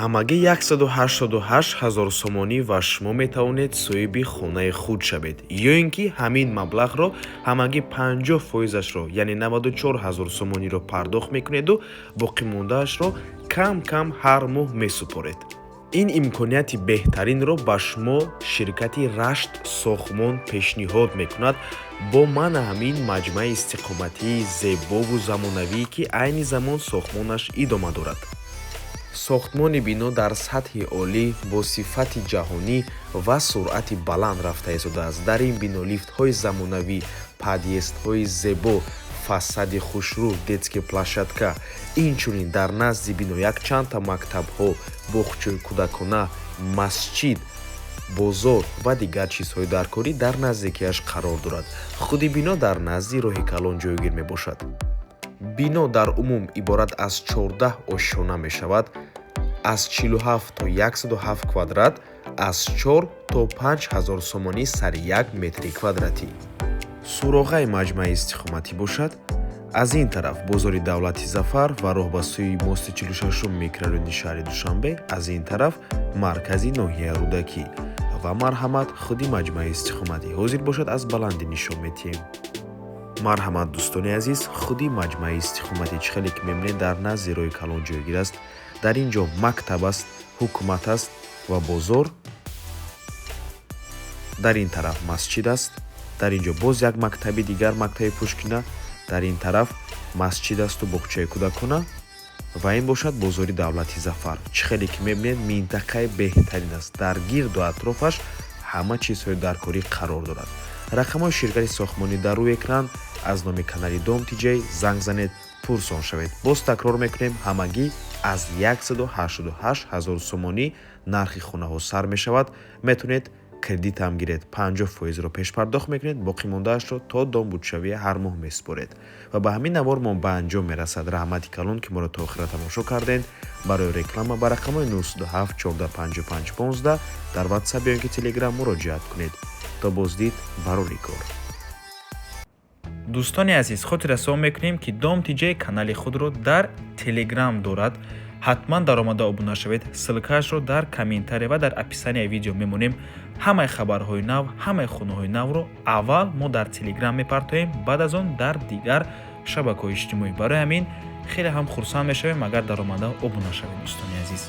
ҳамагӣ 188 000 сомонӣ ва шумо метавонед соҳиби хонаи худ шавед ё ин ки ҳамин маблағро ҳамагӣ 50%-ашро яъне 94 000 сомониро пардохт мекунеду боқимондаашро кам кам ҳар моҳ месупоред. ин имконияти беҳтаринро ба шумо ширкати рашт сохтмон пешниҳод мекунад бо манъ ҳамин маҷмӯаи истиқоматии зебову замонавӣ ки айни замон сохтмонаш идома дорад. сохтмони бино дар сатҳи олӣ бо сифати ҷаҳонӣ ва суръати баланд рафта истодааст. дар ин бино лифтҳои замонавӣ, подъездҳои зебо, фасади хушрӯ, детская площадка, инчунин дар назди бино якчандта мактабҳо, боғчаи кӯдакона, масҷид, бозор ва дигар чизҳои даркорӣ дар наздикиаш қарор дорад. худи бино дар назди роҳи калон ҷойгир мебошад. бино дар умум иборат аз 14 ошшона мешавад, аз 47 то 107 квадрат, аз 4 то 5000 сомонӣ сари 1 метри квадратӣ. суроғаи маҷмӯаи истиқоматӣ бошад. аз ин тараф бозори давлати зафар ва роҳ ба сӯи мости 46 микрорайони шаҳри душанбе, аз ин тараф маркази ноҳияи рӯдакӣ ва марҳамат худи маҷмӯаи истиқоматӣ ҳозир бошад аз баландӣ нишон медиҳем. марҳамат дӯстони азиз, худи маҷмӯаи истиқоматӣ чӣ хеле ки мебинед дар назди роҳи калон ҷойгир аст. дар ин ҷо мактаб аст, ҳукумат аст ва бозор. дар ин тараф масҷид аст, дар ин ҷо боз як мактаби дигар, мактаби пушкина, дар ин тараф масҷид асту боғчаи кӯдакона ва ин бошад бозори давлати зафар. чӣ хеле ки мебинед минтақаи беҳтарин аст. дар гирду атрофаш ҳама чизҳои даркорӣ қарор дорад. рақамҳои ширкати сохтмонӣ дар рӯи экран. аз номи канали Dom TJ занг занед, пурсон шавед. боз такрор мекунем, ҳамагӣ аз 188 000 сомонӣ нархи хонаҳо сар мешавад. метавонед кредитам гиред, 50%-ро пешпардохт мекунед, боқимондаашро то домбудшавӣ ҳар моҳ месупоред ва ба ҳамин навор мо ба анҷом мерасад. раҳмати калон ки моро то охира тамошо кардед. барои реклама ба рақамҳои 97 14 55 15 дар WhatsApp ё ки Telegram муроҷиат кунед. то боздид, барори кор. дӯстони азиз, хотир расон мекунем ки Dom TJ канали худро дар Telegram дорад. ҳатман даромада обуна шавед. ссилкаашро дар комментария ва дар описанияи видео мемонем. ҳамаи хабарҳои нав, ҳамаи хонаҳои навро аввал мо дар Telegram мепартоем, баъд аз он дар дигар шабакаҳои иҷтимоӣ. барои ҳамин хеле ҳам хурсанд мешавем агар даромада обуна шавед. дӯстони азиз.